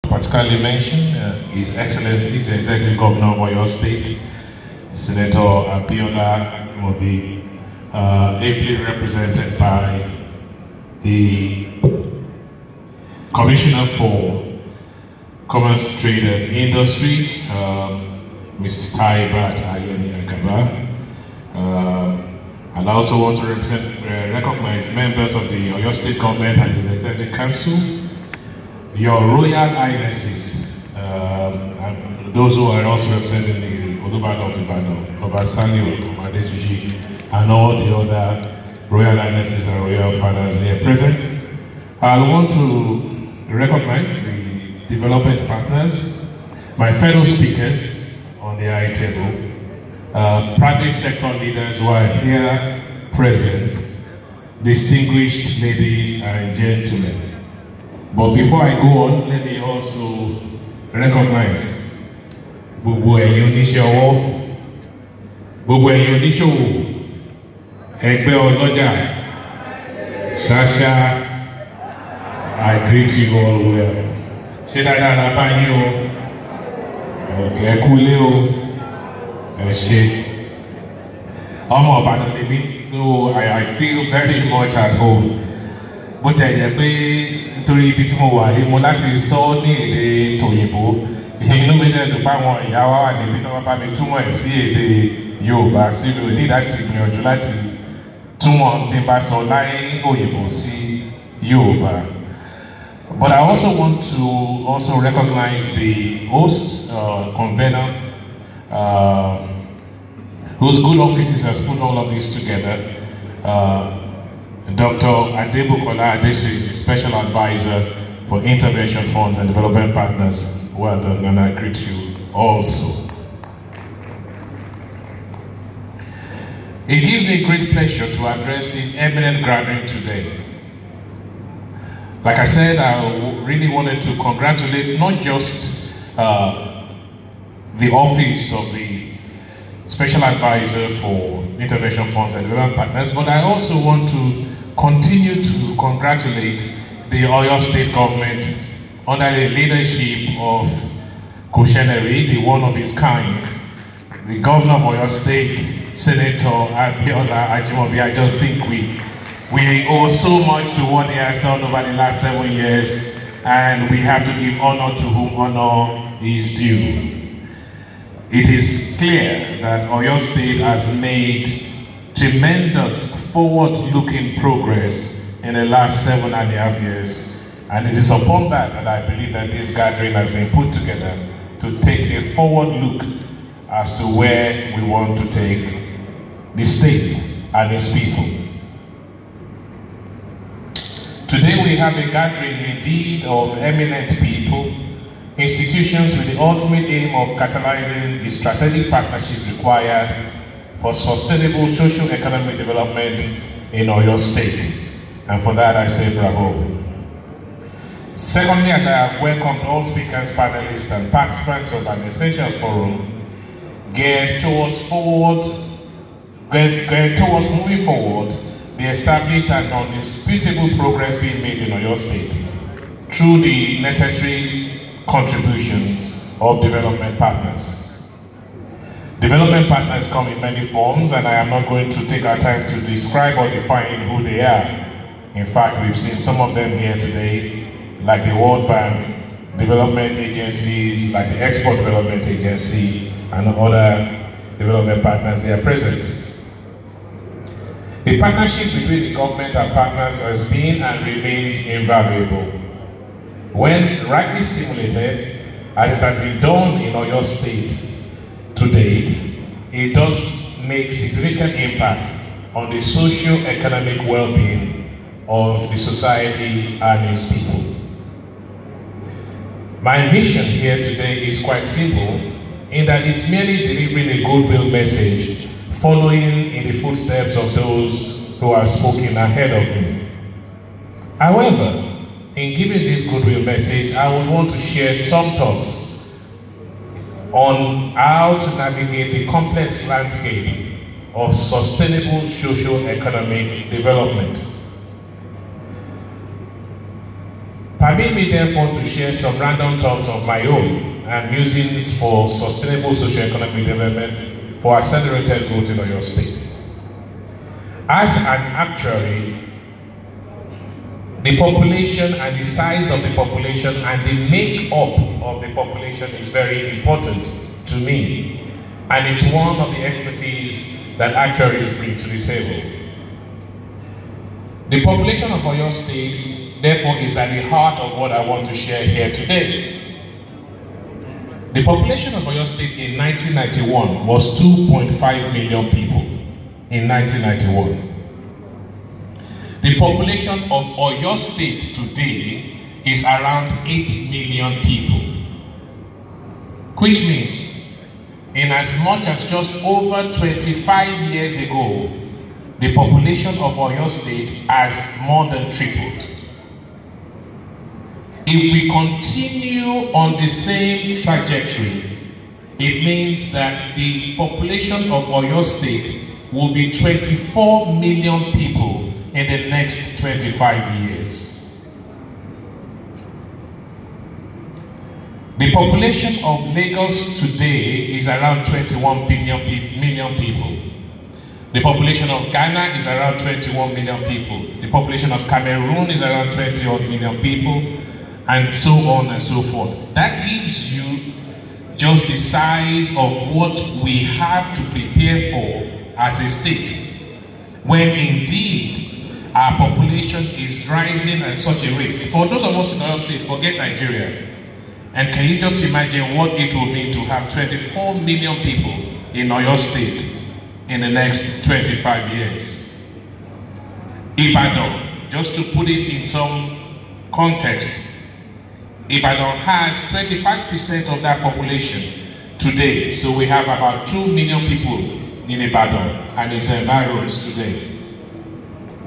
particularly mention His Excellency, the Executive Governor of Oyo State, Senator Abiola Mobi, ably represented by the Commissioner for Commerce, Trade and Industry, Mr. Taibat Ayoni Akaba. And I also want to recognize members of the Oyo State Government and His Executive Council, your Royal Highnesses, and those who are also representing the Olawale of Ibadan, Obasani, Adetuji, and all the other Royal Highnesses and Royal Fathers here present. I want to recognize the development partners, my fellow speakers on the high table, private sector leaders who are here present, distinguished ladies and gentlemen. But before I go on, let me also recognize Gbogbo ẹ̀yin oníṣẹ́ ọwọ́, Gbogbo ẹ̀yin oníṣòwò, ẹgbẹ́ ọlọ́jà, Ṣáṣá, I greet you all well. Ṣé dáadáa la bá yín o? Ẹ kúlé o. Ẹ ṣé. Ọmọ Ìbàdàn lèmi, so I feel very much at home. Bó ti ẹ̀ jẹ́ pé nítorí ibi tí mo wà yìí mo láti sọ ní èdè tòyìnbó, inú mi dẹ̀ dùn páwọn ìyá wa wà níbi tí wọ́n bá mi túmọ̀ ẹ̀ sí èdè Yorùbá sílùú ní láti gbìyànjú láti túmọ̀ tí n bá sọ láyé òyìnbó sí Yorùbá. But I also want to recognize the host, convener, whose good offices has put all of this together. Dr. Adebukola Adeshi, Special Advisor for Intervention Funds and Development Partners. Well done, and I greet you also. It gives me great pleasure to address this eminent gathering today. Like I said, I really wanted to congratulate not just the office of the Special Advisor for Intervention Funds and Development Partners, but I also want to continue to congratulate the Oyo State Government under the leadership of Kosheneri, the one of his kind, the Governor of Oyo State, Senator Abiola Ajimobi. I just think we owe so much to what he has done over the last 7 years, and we have to give honor to whom honor is due. It is clear that Oyo State has made tremendous forward-looking progress in the last 7.5 years, and it is upon that that I believe that this gathering has been put together to take a forward look as to where we want to take the state and its people. Today we have a gathering indeed of eminent people, institutions with the ultimate aim of catalyzing the strategic partnerships required for sustainable socio-economic development in Oyo State. And for that I say bravo. Secondly, as I have welcomed all speakers, panelists, and participants of the Administration Forum, geared towards moving forward the established and undisputable progress being made in Oyo State through the necessary contributions of development partners. Development partners come in many forms, and I am not going to take our time to describe or define who they are. In fact, we've seen some of them here today, like the World Bank, development agencies, like the Export Development Agency, and other development partners here present. The partnership between the government and partners has been and remains invaluable. When rightly stimulated, as it has been done in Oyo State to date, it does make significant impact on the socio-economic well-being of the society and its people. My mission here today is quite simple, in that it's merely delivering a goodwill message following in the footsteps of those who have spoken ahead of me. However, in giving this goodwill message, I would want to share some thoughts on how to navigate the complex landscape of sustainable socio-economic development. Permit me therefore to share some random thoughts of my own and musings for sustainable socio-economic development for accelerated growth in Oyo State. As an actuary, the population and the size of the population and the make-up of the population is very important to me, and it's one of the expertise that actuaries bring to the table. The population of Oyo State, therefore, is at the heart of what I want to share here today. The population of Oyo State in 1991 was 2.5 million people in 1991. The population of Oyo State today is around 8 million people, which means in as much as just over 25 years ago, the population of Oyo State has more than tripled. If we continue on the same trajectory, it means that the population of Oyo State will be 24 million people in the next 25 years. The population of Lagos today is around 21 million people. The population of Ghana is around 21 million people. The population of Cameroon is around 21 million people, and so on and so forth. That gives you just the size of what we have to prepare for as a state, when indeed our population is rising at such a rate. For those of us in Oyo State, forget Nigeria. And can you just imagine what it will mean to have 24 million people in Oyo State in the next 25 years? Ibadan, just to put it in some context, Ibadan has 25% of that population today. So we have about 2 million people in Ibadan and its environs today.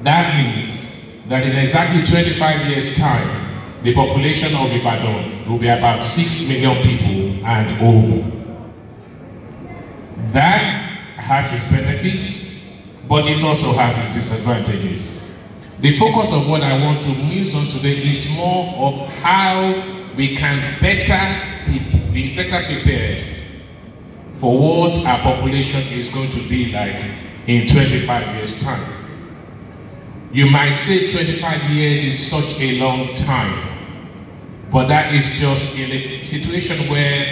That means that in exactly 25 years' time, the population of Ibadan will be about 6 million people and over. That has its benefits, but it also has its disadvantages. The focus of what I want to muse on today is more of how we can be better prepared for what our population is going to be like in 25 years' time. You might say 25 years is such a long time, but that is just in a situation where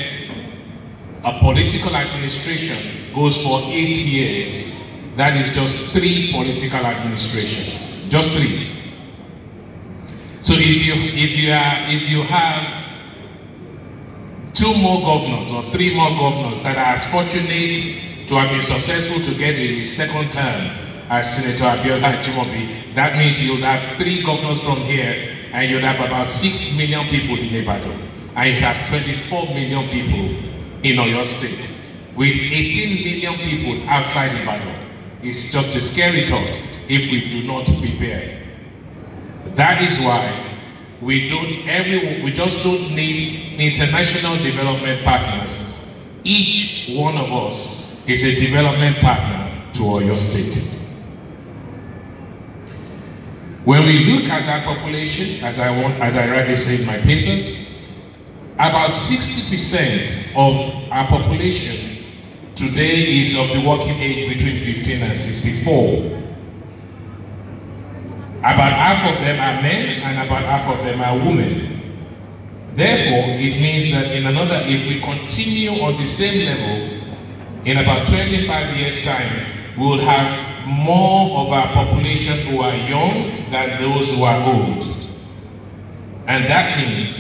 a political administration goes for 8 years. That is just 3 political administrations, just 3. So if you have 2 more governors or 3 more governors that are as fortunate to have been successful to get a second term as Senator Abiola Jimobi, that means you'll have 3 governors from here, and you'll have about 6 million people in Ibadan, and you have 24 million people in Oyo State, with 18 million people outside Ibadan. It's just a scary thought if we do not prepare. That is why we just don't need international development partners. Each one of us is a development partner to Oyo State. When we look at that population, as I rightly say in my paper, about 60% of our population today is of the working age between 15 and 64. About half of them are men and about half of them are women. Therefore, it means that if we continue on the same level, in about 25 years' time, we will have more of our population who are young than those who are old. And that means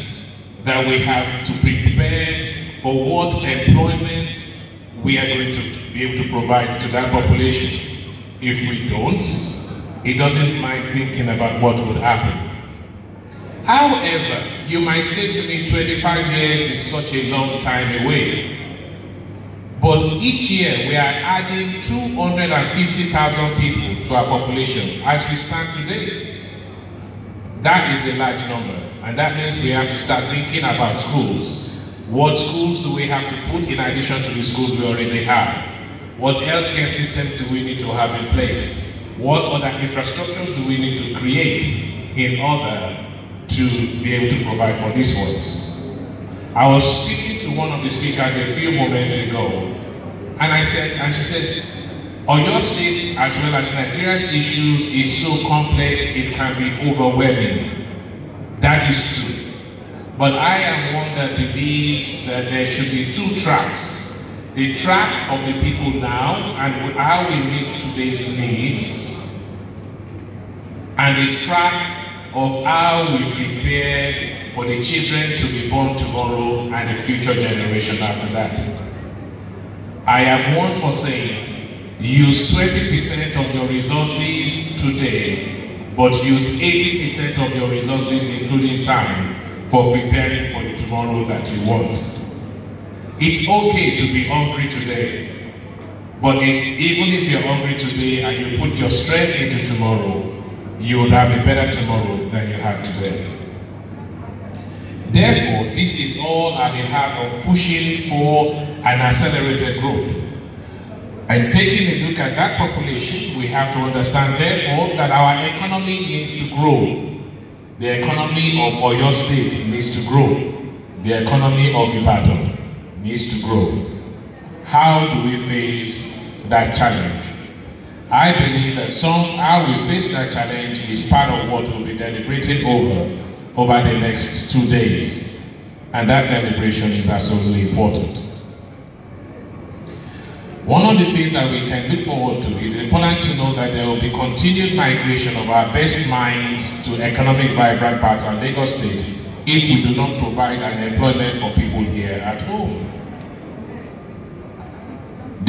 that we have to prepare for what employment we are going to be able to provide to that population. If we don't, it doesn't mind thinking about what would happen. However, you might say to me 25 years is such a long time away. But each year we are adding 250,000 people to our population as we stand today. That is a large number, and that means we have to start thinking about schools. What schools do we have to put in addition to the schools we already have? What healthcare systems do we need to have in place? What other infrastructures do we need to create in order to be able to provide for these ones. I was speaking to one of the speakers a few moments ago, and she says, Oyo State as well as Nigeria's issues is so complex it can be overwhelming. That is true. But I am one that believes that there should be two tracks. The track of the people now and how we meet today's needs, and the track of how we prepare for the children to be born tomorrow and the future generation after that. I am one for saying, use 20% of your resources today, but use 80% of your resources, including time, for preparing for the tomorrow that you want. It's okay to be hungry today, but even if you're hungry today and you put your strength into tomorrow, you will have a better tomorrow than you had today. Therefore, this is all at the heart of pushing for an accelerated growth. And taking a look at that population, we have to understand, therefore, that our economy needs to grow. The economy of Oyo State needs to grow. The economy of Ibadan needs to grow. How do we face that challenge? I believe that how we face that challenge is part of what we'll be deliberating over the next 2 days. And that deliberation is absolutely important. One of the things that we can look forward to is important to know that there will be continued migration of our best minds to economic vibrant parts of Lagos State if we do not provide an employment for people here at home.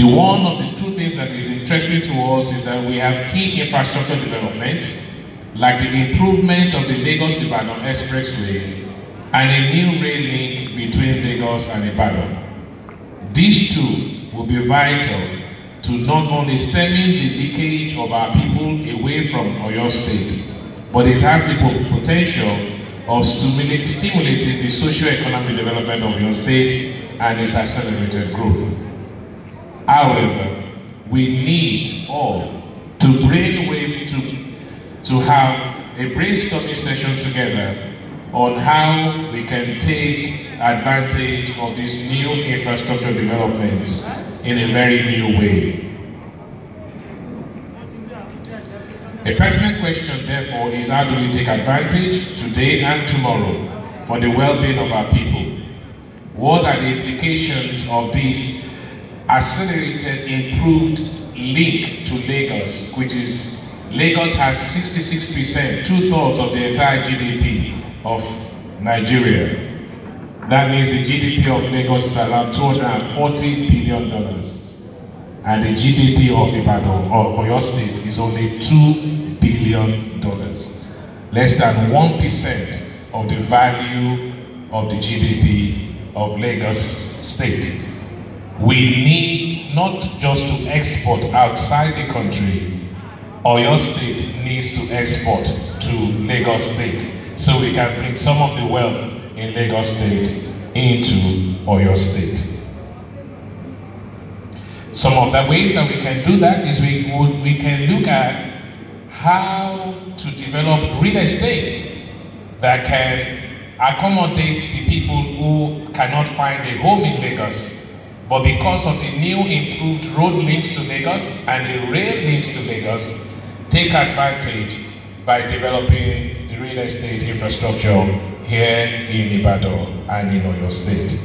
One of the two things that is interesting to us is that we have key infrastructure developments, like the improvement of the Lagos-Ibadan Expressway and a new rail link between Lagos and Ibadan. These two will be vital to not only stemming the leakage of our people away from Oyo State, but it has the potential of stimulating the socio-economic development of Oyo State and its accelerated growth. However, we need all to have a brainstorming session together on how we can take advantage of these new infrastructure developments in a very new way. A pertinent question, therefore, is how do we take advantage today and tomorrow for the well-being of our people? What are the implications of this accelerated, improved link to Lagos, which is Lagos has 66%, 2/3 of the entire GDP of Nigeria. That means the GDP of Lagos is around $240 billion. And the GDP of Ibadan, or Oyo State, is only $2 billion. Less than 1% of the value of the GDP of Lagos State. We need not just to export outside the country. Oyo State needs to export to Lagos State so we can bring some of the wealth in Lagos State into Oyo State. Some of the ways that we can do that is we can look at how to develop real estate that can accommodate the people who cannot find a home in Lagos. But because of the new improved road links to Lagos and the rail links to Lagos, take advantage by developing the real estate infrastructure here in Ibadan and in Oyo State.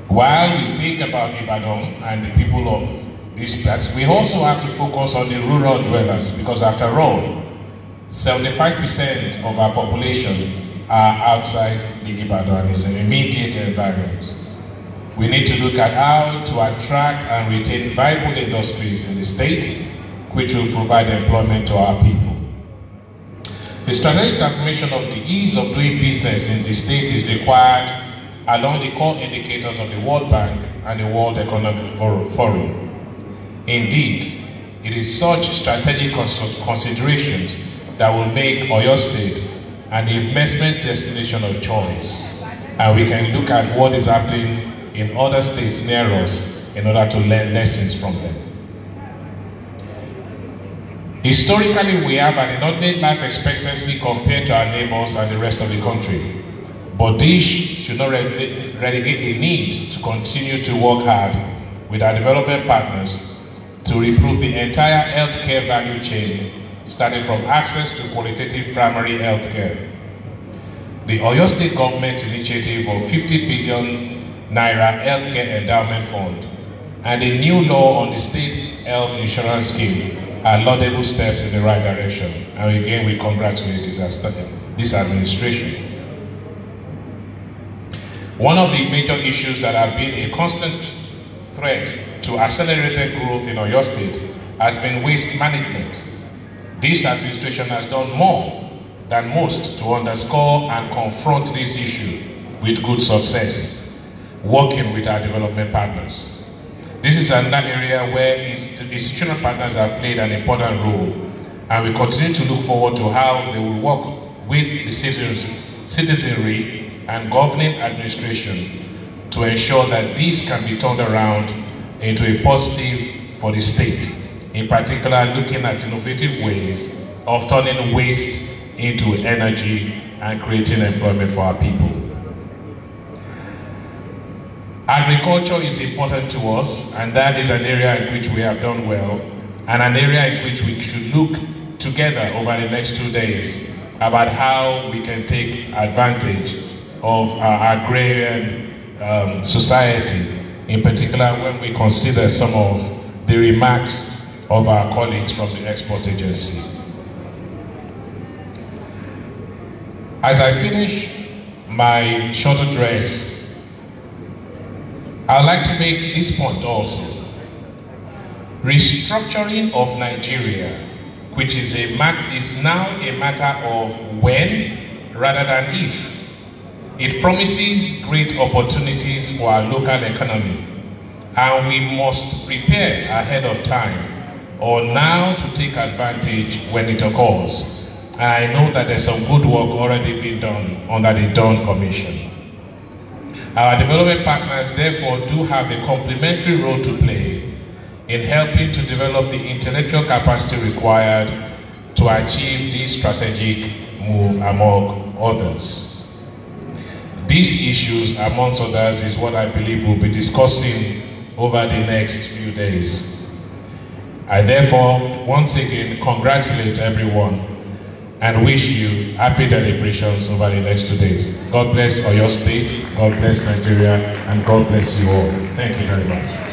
While we think about Ibadan and the people of these parts, we also have to focus on the rural dwellers, because after all, 75% of our population are outside the Ibadan, is an immediate environment. We need to look at how to attract and retain viable industries in the state, which will provide employment to our people. The strategic transformation of the ease of doing business in the state is required along the core indicators of the World Bank and the World Economic Forum. Indeed, it is such strategic considerations that will make Oyo State an investment destination of choice. And we can look at what is happening in other states near us in order to learn lessons from them. Historically, we have an inordinate life expectancy compared to our neighbors and the rest of the country. But this should not relegate the need to continue to work hard with our development partners to improve the entire healthcare value chain, starting from access to qualitative primary healthcare. The Oyo State government's initiative of 50 billion naira healthcare endowment fund and a new law on the state health insurance scheme are laudable steps in the right direction. And again, we congratulate this administration. One of the major issues that have been a constant threat to accelerated growth in Oyo State has been waste management. This administration has done more than most to underscore and confront this issue with good success, working with our development partners. This is another area where institutional partners have played an important role, and we continue to look forward to how they will work with the citizenry and governing administration to ensure that this can be turned around into a positive for the state, in particular looking at innovative ways of turning waste into energy and creating employment for our people. Agriculture is important to us, and that is an area in which we have done well, and an area in which we should look together over the next 2 days about how we can take advantage of our agrarian society, in particular when we consider some of the remarks of our colleagues from the export agency. As I finish my short address, I'd like to make this point also. Restructuring of Nigeria, which is now a matter of when rather than if. It promises great opportunities for our local economy, and we must prepare ahead of time or now to take advantage when it occurs. And I know that there's some good work already being done under the Dawn Commission. Our development partners therefore do have a complementary role to play in helping to develop the intellectual capacity required to achieve this strategic move among others. These issues, amongst others, is what I believe we'll be discussing over the next few days. I therefore once again congratulate everyone and wish you happy deliberations over the next 2 days. God bless Oyo State, God bless Nigeria, and God bless you all. Thank you very much.